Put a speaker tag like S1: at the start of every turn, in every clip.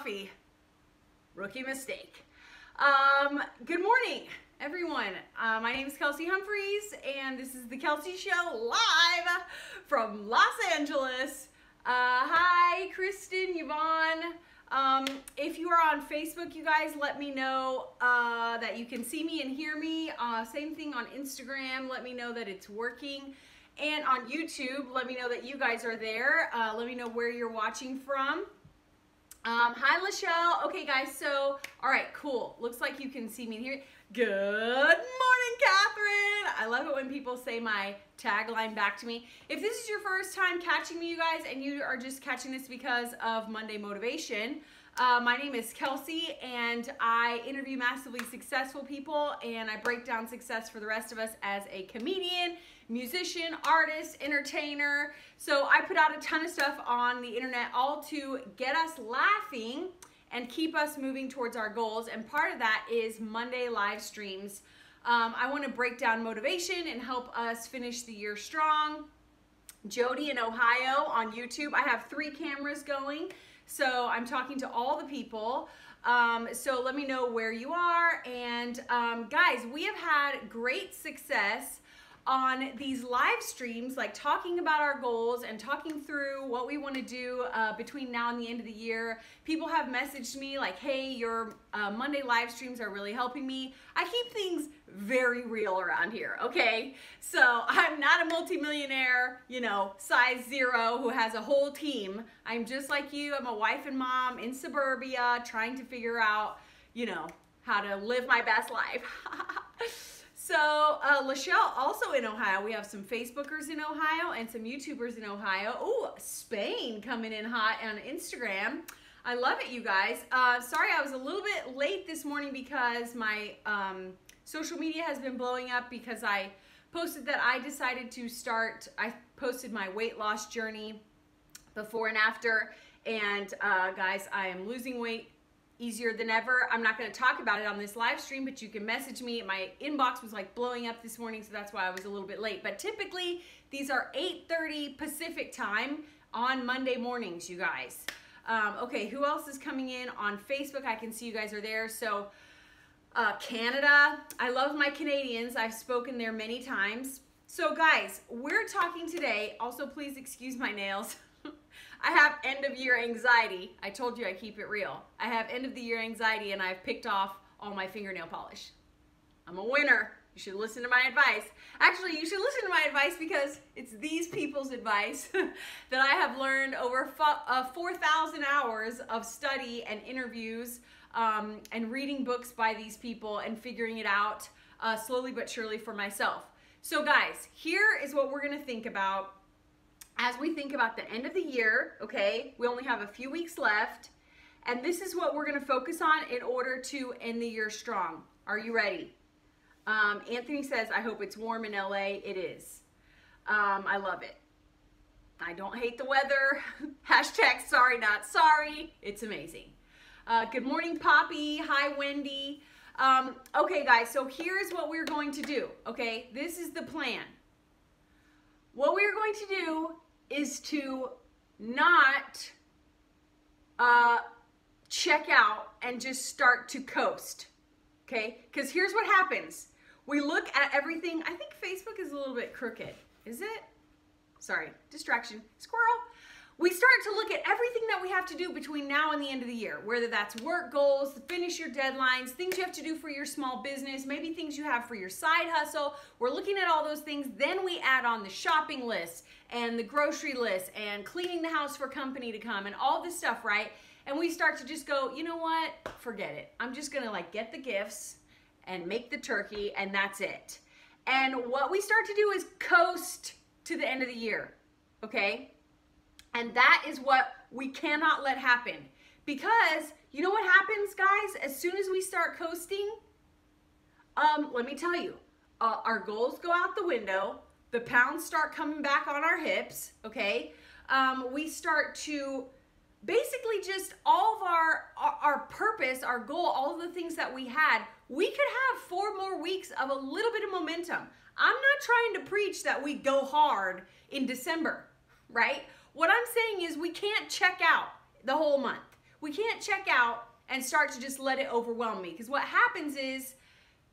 S1: coffee. Rookie mistake. Good morning, everyone. My name is Kelsey Humphreys, and this is the Kelsey Show live from Los Angeles. Hi, Kristen, Yvonne. If you are on Facebook, you guys, let me know that you can see me and hear me. Same thing on Instagram. Let me know that it's working. And on YouTube, let me know that you guys are there. Let me know where you're watching from. Hi, Lachelle. Okay, guys, so, all right, cool. Looks like you can see me and hear me. Good morning, Catherine. I love it when people say my tagline back to me. If this is your first time catching me, you guys, and you are just catching this because of Monday Motivation, my name is Kelsey, and I interview massively successful people, and I break down success for the rest of us as a comedian, musician, artist, entertainer. So I put out a ton of stuff on the internet, all to get us laughing and keep us moving towards our goals. And part of that is Monday live streams. I want to break down motivation and help us finish the year strong. Jody in Ohio on YouTube. I have 3 cameras going, so I'm talking to all the people. So let me know where you are. And guys, we have had great success on these live streams, like talking about our goals and talking through what we want to do between now and the end of the year. People have messaged me like, hey, your Monday live streams are really helping me. I keep things very real around here, okay? So I'm not a multimillionaire, you know, size 0 who has a whole team. I'm just like you. I'm a wife and mom in suburbia trying to figure out, you know, how to live my best life. So, Lachelle, also in Ohio. We have some Facebookers in Ohio and some YouTubers in Ohio. Oh, Spain coming in hot on Instagram. I love it, you guys. Sorry, I was a little bit late this morning because my social media has been blowing up because I posted that I decided to start, I posted my weight loss journey before and after. And guys, I am losing weight easier than ever. I'm not going to talk about it on this live stream, but you can message me. My inbox was like blowing up this morning, so that's why I was a little bit late. But typically, these are 8:30 Pacific time on Monday mornings, you guys. Okay, who else is coming in on Facebook? I can see you guys are there. So Canada, I love my Canadians. I've spoken there many times. So guys, we're talking today. Also, please excuse my nails. I have end of year anxiety. I told you I keep it real. I have end of the year anxiety, and I've picked off all my fingernail polish. I'm a winner. You should listen to my advice. Actually, you should listen to my advice because it's these people's advice that I have learned over 4,000 hours of study and interviews and reading books by these people and figuring it out slowly but surely for myself. So guys, here is what we're gonna think about as we think about the end of the year, okay? We only have a few weeks left, and this is what we're gonna focus on in order to end the year strong. Are you ready? Anthony says, I hope it's warm in LA. It is. I love it. I don't hate the weather. Hashtag sorry, not sorry. It's amazing. Good morning, Poppy. Hi, Wendy. Okay, guys, so here's what we're going to do, okay? This is the plan. What we're going to do is to not check out and just start to coast, okay? Because here's what happens. We look at everything. I think Facebook is a little bit crooked. Is it? Sorry, distraction. Squirrel. We start to look at everything that we have to do between now and the end of the year, whether that's work goals, finish your deadlines, things you have to do for your small business, maybe things you have for your side hustle. We're looking at all those things. Then we add on the shopping list and the grocery list and cleaning the house for company to come and all this stuff, right? And we start to just go, you know what? Forget it. I'm just going to like get the gifts and make the turkey, and that's it. And what we start to do is coast to the end of the year, okay? And that is what we cannot let happen. Because you know what happens, guys? As soon as we start coasting, let me tell you, our goals go out the window. The pounds start coming back on our hips, okay? We start to basically just all of our purpose, our goal, all of the things that we had, we could have 4 more weeks of a little bit of momentum. I'm not trying to preach that we go hard in December, right? What I'm saying is we can't check out the whole month. We can't check out and start to just let it overwhelm me, because what happens is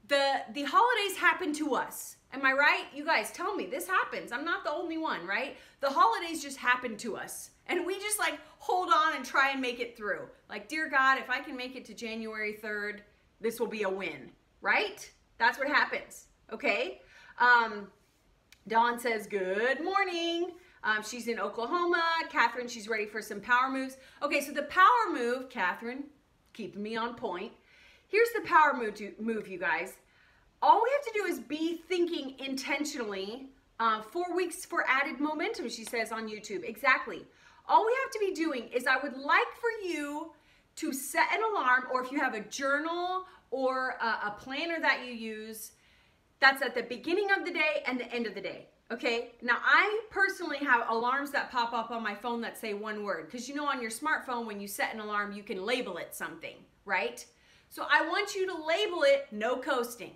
S1: the holidays happen to us. Am I right? You guys tell me, this happens. I'm not the only one, right? The holidays just happen to us. And we just like hold on and try and make it through. Like, dear God, if I can make it to January 3rd, this will be a win, right? That's what happens, okay? Dawn says, good morning. She's in Oklahoma. Catherine, she's ready for some power moves. Okay, so the power move, Catherine, keeping me on point. Here's the power move, you guys. All we have to do is be thinking intentionally. 4 weeks for added momentum, she says on YouTube. Exactly. All we have to be doing is, I would like for you to set an alarm, or if you have a journal or a planner that you use, that's at the beginning of the day and the end of the day. Okay, now I personally have alarms that pop up on my phone that say one word, because you know on your smartphone when you set an alarm you can label it something, right? So I want you to label it no coasting.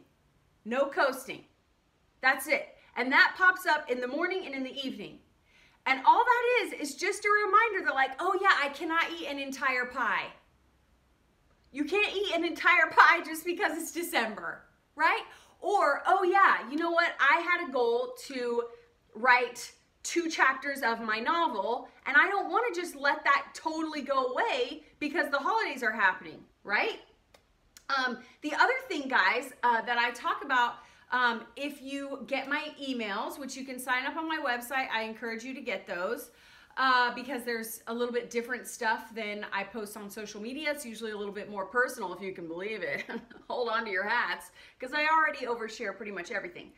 S1: No coasting. That's it. And that pops up in the morning and in the evening. And all that is just a reminder that, like, oh yeah, I cannot eat an entire pie. You can't eat an entire pie just because it's December, right? Or, oh yeah, you know what? I had a goal to write 2 chapters of my novel, and I don't want to just let that totally go away because the holidays are happening, right? The other thing, guys, that I talk about, if you get my emails, which you can sign up on my website, I encourage you to get those. Because there's a little bit different stuff than I post on social media. It's usually a little bit more personal, if you can believe it. Hold on to your hats, because I already overshare pretty much everything.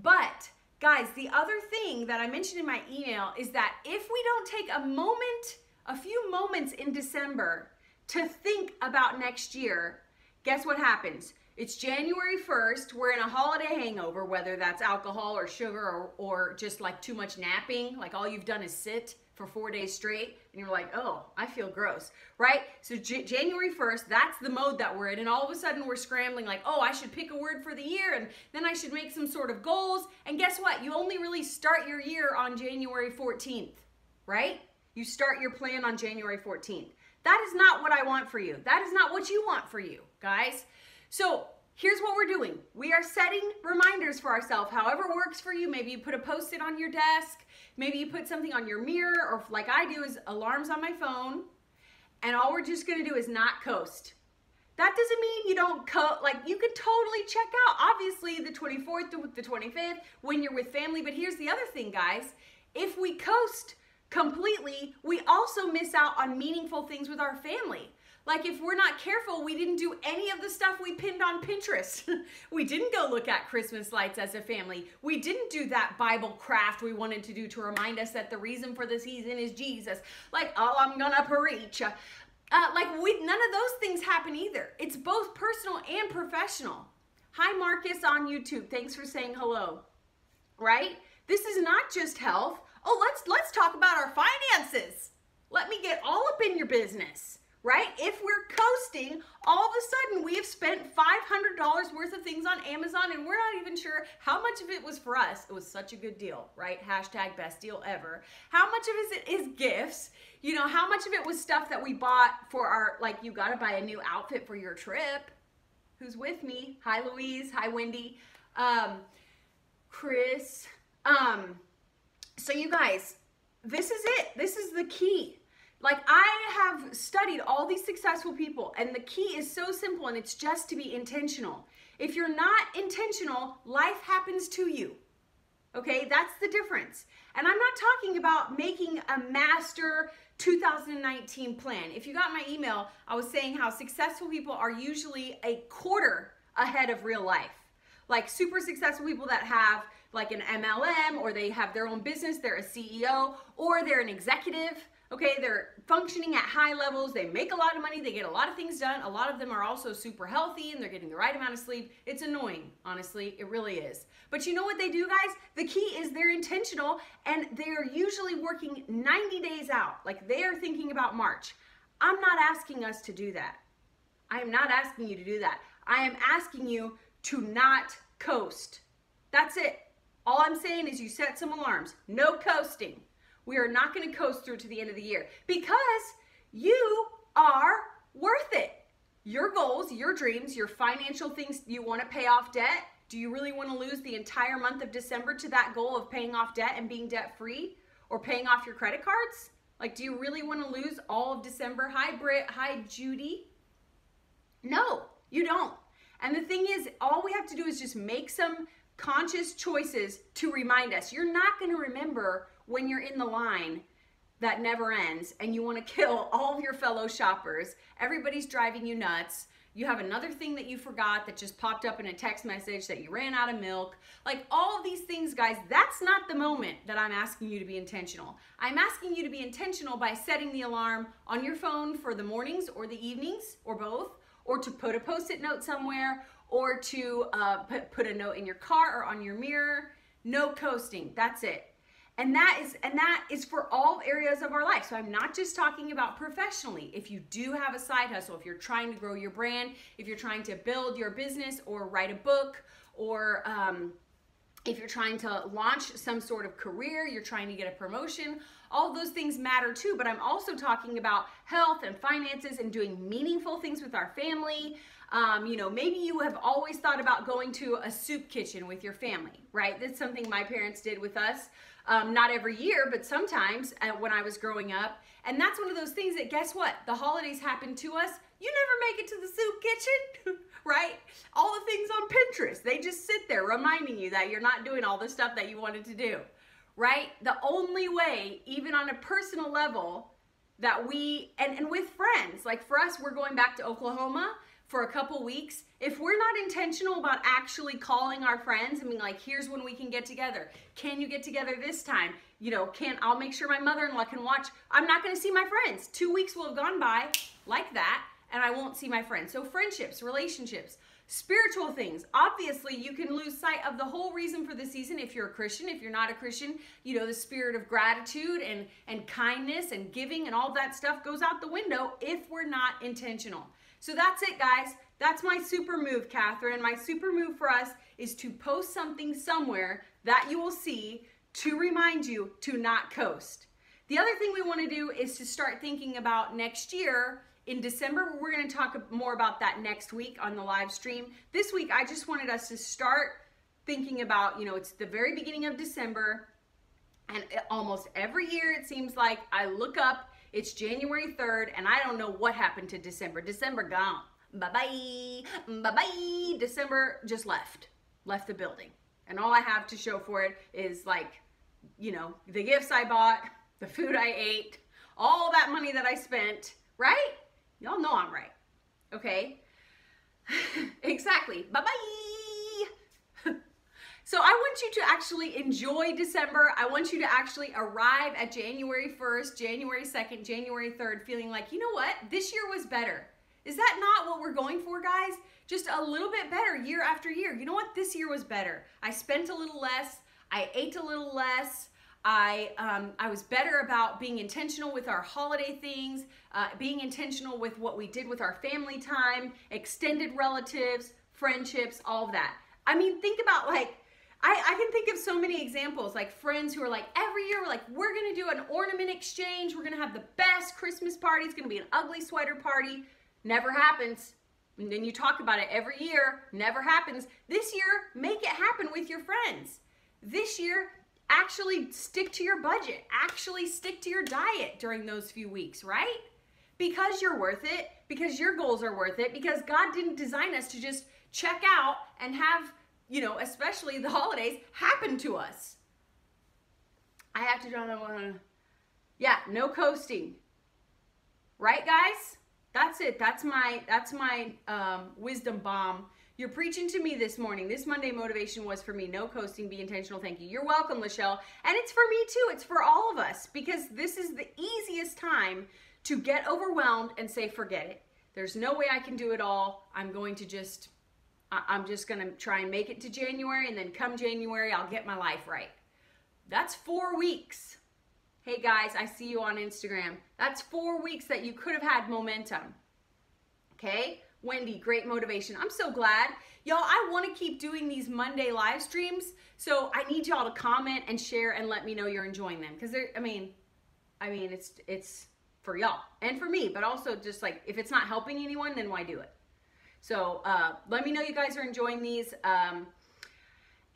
S1: But guys, the other thing that I mentioned in my email is that if we don't take a few moments in December to think about next year, guess what happens? It's January 1st, we're in a holiday hangover, whether that's alcohol or sugar or just like too much napping, like all you've done is sit for 4 days straight, and you're like, oh, I feel gross, right? So January 1st, that's the mode that we're in, and all of a sudden we're scrambling like, oh, I should pick a word for the year, and then I should make some sort of goals, and guess what? You only really start your year on January 14th, right? You start your plan on January 14th. That is not what I want for you. That is not what you want for you, guys. So here's what we're doing. We are setting reminders for ourselves, however works for you. Maybe you put a Post-it on your desk. Maybe you put something on your mirror, or like I do is alarms on my phone. And all we're just gonna do is not coast. That doesn't mean you don't like you could totally check out, obviously, the 24th to the 25th when you're with family. But here's the other thing, guys. If we coast completely, we also miss out on meaningful things with our family. Like if we're not careful, we didn't do any of the stuff we pinned on Pinterest. We didn't go look at Christmas lights as a family. We didn't do that Bible craft we wanted to do to remind us that the reason for the season is Jesus. Like, oh, I'm gonna preach. None of those things happen either. It's both personal and professional. Hi, Marcus on YouTube. Thanks for saying hello. Right? This is not just health. Oh, let's talk about our finances. Let me get all up in your business. Right? If we're coasting, all of a sudden we have spent $500 worth of things on Amazon, and we're not even sure how much of it was for us. It was such a good deal, right? Hashtag best deal ever. How much of it is gifts? You know, how much of it was stuff that we bought for our, like, you got to buy a new outfit for your trip. Who's with me? Hi, Louise. Hi, Wendy. Chris. So you guys, this is it. This is the key. Like, I have studied all these successful people, and the key is so simple, and it's just to be intentional. If you're not intentional, life happens to you. Okay, that's the difference. And I'm not talking about making a master 2019 plan. If you got my email, I was saying how successful people are usually a quarter ahead of real life. Like super successful people that have like an MLM, or they have their own business, they're a CEO, or they're an executive. Okay, they're functioning at high levels, they make a lot of money, they get a lot of things done. A lot of them are also super healthy and they're getting the right amount of sleep. It's annoying, honestly, it really is. But you know what they do, guys? The key is they're intentional, and they're usually working 90 days out. Like, they are thinking about March. I'm not asking us to do that. I am not asking you to do that. I am asking you to not coast. That's it. All I'm saying is you set some alarms. No coasting. We are not going to coast through to the end of the year, because you are worth it. Your goals, your dreams, your financial things, you want to pay off debt. Do you really want to lose the entire month of December to that goal of paying off debt and being debt free, or paying off your credit cards? Like, do you really want to lose all of December? Hi, Britt. Hi, Judy. No, you don't. And the thing is, all we have to do is just make some conscious choices to remind us. You're not going to remember when you're in the line that never ends and you want to kill all of your fellow shoppers. Everybody's driving you nuts. You have another thing that you forgot that just popped up in a text message, that you ran out of milk. Like, all of these things, guys, that's not the moment that I'm asking you to be intentional. I'm asking you to be intentional by setting the alarm on your phone for the mornings or the evenings or both, or to put a Post-it note somewhere, or to put a note in your car or on your mirror. No coasting. That's it. And that is for all areas of our life. So I'm not just talking about professionally. If you do have a side hustle, if you're trying to grow your brand, if you're trying to build your business or write a book, or if you're trying to launch some sort of career, you're trying to get a promotion, all of those things matter too. But I'm also talking about health and finances and doing meaningful things with our family. You know, maybe you have always thought about going to a soup kitchen with your family, right? That's something my parents did with us. Not every year, but sometimes when I was growing up. And that's one of those things that, guess what? The holidays happen to us. You never make it to the soup kitchen, right? All the things on Pinterest, they just sit there reminding you that you're not doing all the stuff that you wanted to do, right? The only way, even on a personal level, that we, and with friends, like for us, we're going back to Oklahoma for a couple weeks. If we're not intentional about actually calling our friends and being like, here's when we can get together. Can you get together this time? You know, I'll make sure my mother-in-law can watch. I'm not going to see my friends. 2 weeks will have gone by like that, and I won't see my friends. So friendships, relationships, spiritual things. Obviously, you can lose sight of the whole reason for the season if you're a Christian. If you're not a Christian, you know, the spirit of gratitude and kindness and giving and all that stuff goes out the window if we're not intentional. So that's it, guys. That's my super move, Catherine. My super move for us is to post something somewhere that you will see to remind you to not coast. The other thing we want to do is to start thinking about next year in December. We're going to talk more about that next week on the live stream. This week, I just wanted us to start thinking about, you know, it's the very beginning of December, and almost every year it seems like I look up, it's January 3rd, and I don't know what happened to December. December gone. Bye-bye. Bye-bye. December just left the building. And all I have to show for it is, like, you know, the gifts I bought, the food I ate, all that money that I spent, right? Y'all know I'm right. Okay? Exactly. Bye-bye. So I want you to actually enjoy December. I want you to actually arrive at January 1st, January 2nd, January 3rd, feeling like, you know what? This year was better. Is that not what we're going for, guys? Just a little bit better year after year. You know what? This year was better. I spent a little less. I ate a little less. I was better about being intentional with our holiday things, being intentional with what we did with our family time, extended relatives, friendships, all of that. I mean, think about, like, I can think of so many examples, like friends who are like, every year we're like, we're going to do an ornament exchange. We're going to have the best Christmas party. It's going to be an ugly sweater party. Never happens. And then you talk about it every year. Never happens. This year, make it happen with your friends. This year, actually stick to your budget. Actually stick to your diet during those few weeks, right? Because you're worth it. Because your goals are worth it. Because God didn't design us to just check out and have, you know, especially the holidays, happen to us. I have to draw one. Yeah, no coasting. Right, guys? That's it. That's my wisdom bomb. You're preaching to me this morning. This Monday motivation was for me. No coasting, be intentional. Thank you. You're welcome, Lachelle. And it's for me too. It's for all of us, because this is the easiest time to get overwhelmed and say, forget it. There's no way I can do it all. I'm just going to try and make it to January, and then come January, I'll get my life right. That's 4 weeks. Hey guys, I see you on Instagram. That's 4 weeks that you could have had momentum. Okay? Wendy, great motivation. I'm so glad. Y'all, I want to keep doing these Monday live streams, so I need y'all to comment and share and let me know you're enjoying them. Because I mean, it's for y'all and for me, but also just like, if it's not helping anyone, then why do it? So let me know you guys are enjoying these.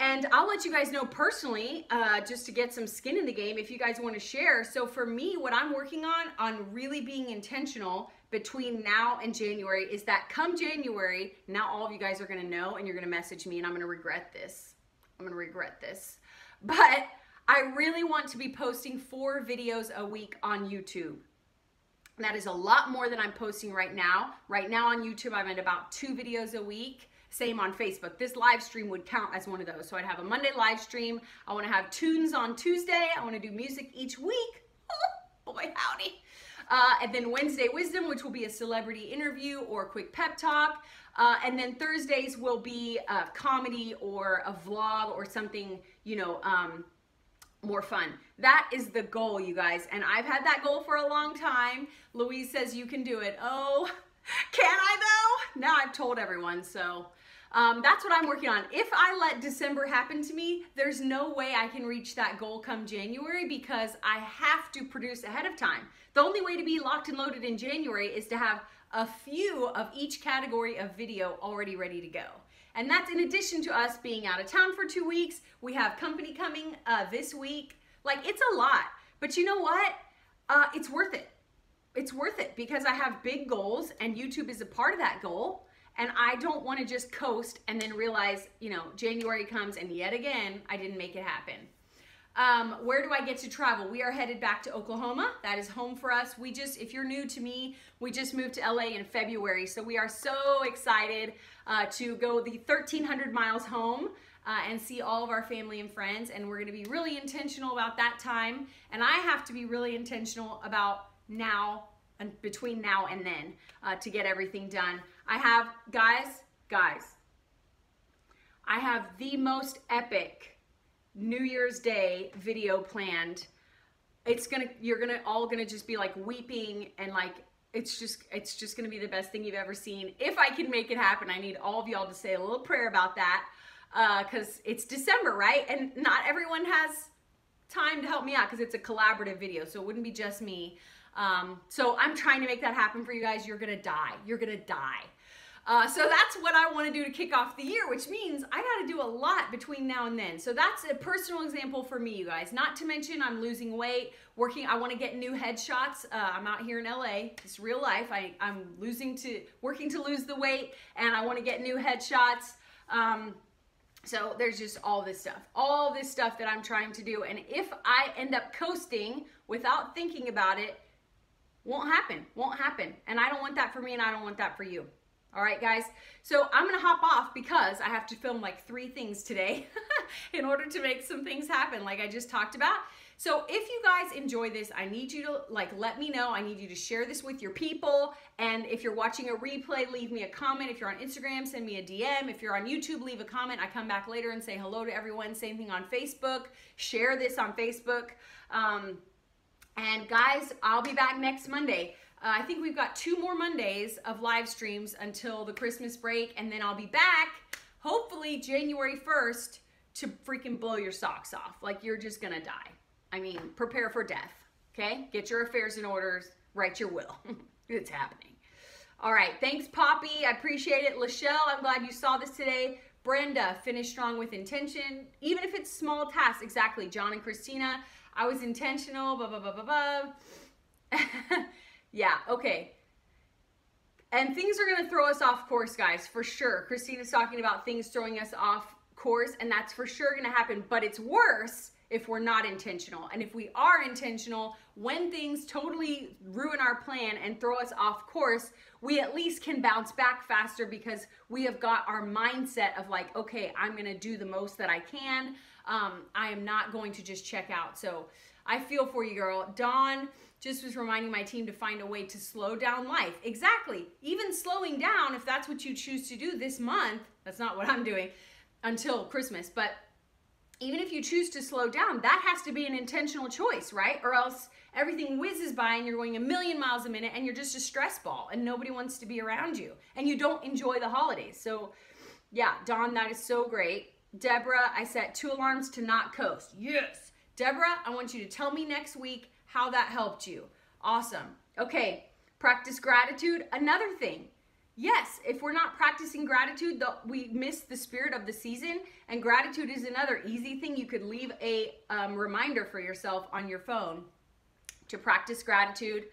S1: And I'll let you guys know personally, just to get some skin in the game, if you guys want to share. So for me, what I'm working on really being intentional between now and January, is that come January, now all of you guys are going to know, and you're going to message me, and I'm going to regret this. I'm going to regret this. But I really want to be posting 4 videos a week on YouTube. That is a lot more than I'm posting right now. Right now on YouTube, I'm at about 2 videos a week. Same on Facebook. This live stream would count as one of those. So I'd have a Monday live stream. I want to have tunes on Tuesday. I want to do music each week. Oh, boy, howdy. And then Wednesday Wisdom, which will be a celebrity interview or a quick pep talk. And then Thursdays will be a comedy or a vlog or something, you know, more fun. That is the goal, you guys. And I've had that goal for a long time. Louise says you can do it. Oh, can I though? Now I've told everyone, so that's what I'm working on. If I let December happen to me, there's no way I can reach that goal come January, because I have to produce ahead of time. The only way to be locked and loaded in January is to have a few of each category of video already ready to go. And that's in addition to us being out of town for 2 weeks. We have company coming this week. Like, it's a lot, but you know what? It's worth it. It's worth it, because I have big goals and YouTube is a part of that goal. And I don't want to just coast and then realize, you know, January comes and yet again, I didn't make it happen. Where do I get to travel? We are headed back to Oklahoma. That is home for us. If you're new to me, we just moved to LA in February. So we are so excited to go the 1,300 miles home and see all of our family and friends. And we're going to be really intentional about that time. And I have to be really intentional about now and between now and then to get everything done. I have, guys, I have the most epic New Year's Day video planned. You're all gonna just be like weeping, and like, it's just gonna be the best thing you've ever seen. If I can make it happen, I need all of y'all to say a little prayer about that, because it's December, right? And not everyone has time to help me out, because it's a collaborative video, so it wouldn't be just me. So I'm trying to make that happen for you guys. You're gonna die. You're gonna die. So that's what I want to do to kick off the year, which means I got to do a lot between now and then. So that's a personal example for me, you guys. Not to mention I'm losing weight, I want to get new headshots. I'm out here in LA. It's real life. I'm working to lose the weight, and I want to get new headshots. So there's just all this stuff that I'm trying to do. And if I end up coasting without thinking about it, won't happen. And I don't want that for me, and I don't want that for you. All right, guys, so I'm gonna hop off because I have to film like 3 things today in order to make some things happen, like I just talked about. So if you guys enjoy this, I need you to let me know. I need you to share this with your people. And if you're watching a replay, leave me a comment. If you're on Instagram, send me a DM. If you're on YouTube, leave a comment. I come back later and say hello to everyone. Same thing on Facebook. Share this on Facebook. And guys, I'll be back next Monday. I think we've got 2 more Mondays of live streams until the Christmas break, and then I'll be back, hopefully January 1st, to freaking blow your socks off. Like, you're just gonna die. I mean, prepare for death, okay? Get your affairs in order, write your will. It's happening. All right, thanks, Poppy. I appreciate it. Lachelle, I'm glad you saw this today. Brenda, finish strong with intention, even if it's small tasks. Exactly, John and Christina, I was intentional, blah, blah, blah, blah, blah. Yeah, okay. And things are going to throw us off course, guys, for sure. Christina's talking about things throwing us off course, and that's for sure going to happen. But it's worse if we're not intentional. And if we are intentional, when things totally ruin our plan and throw us off course, we at least can bounce back faster because we have got our mindset of like, okay, I'm going to do the most that I can. I am not going to just check out. So I feel for you, girl. Dawn just was reminding my team to find a way to slow down life. Exactly. Even slowing down, if that's what you choose to do this month, that's not what I'm doing until Christmas, but even if you choose to slow down, that has to be an intentional choice, right? Or else everything whizzes by and you're going 1,000,000 miles a minute and you're just a stress ball and nobody wants to be around you and you don't enjoy the holidays. So yeah, Dawn, that is so great. Deborah, I set 2 alarms to not coast. Yes. Deborah, I want you to tell me next week how that helped you. Awesome. Okay, practice gratitude. Another thing. Yes, if we're not practicing gratitude, we miss the spirit of the season, and gratitude is another easy thing. You could leave a reminder for yourself on your phone to practice gratitude,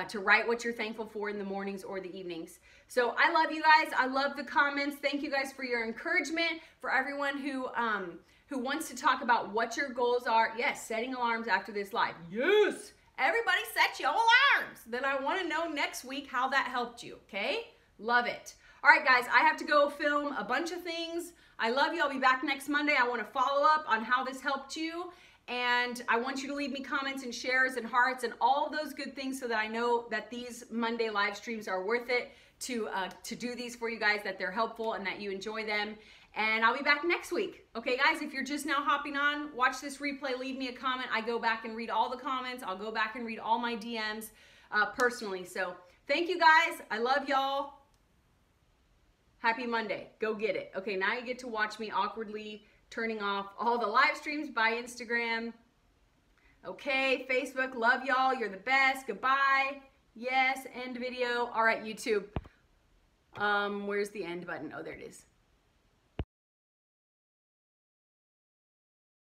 S1: to write what you're thankful for in the mornings or the evenings. So I love you guys. I love the comments. Thank you guys for your encouragement. For everyone who wants to talk about what your goals are. Yes, setting alarms after this live. Yes, everybody set your alarms. Then I want to know next week how that helped you, okay? Love it. All right, guys, I have to go film a bunch of things. I love you. I'll be back next Monday. I want to follow up on how this helped you. And I want you to leave me comments and shares and hearts and all those good things so that I know that these Monday live streams are worth it to do these for you guys, that they're helpful and that you enjoy them. And I'll be back next week. Okay, guys, if you're just now hopping on, watch this replay, leave me a comment. I go back and read all the comments. I'll go back and read all my DMs personally. So thank you, guys. I love y'all. Happy Monday. Go get it. Okay, now you get to watch me awkwardly turning off all the live streams by Instagram. Okay, Facebook, love y'all. You're the best. Goodbye. Yes, end video. All right, YouTube. Where's the end button? Oh, there it is.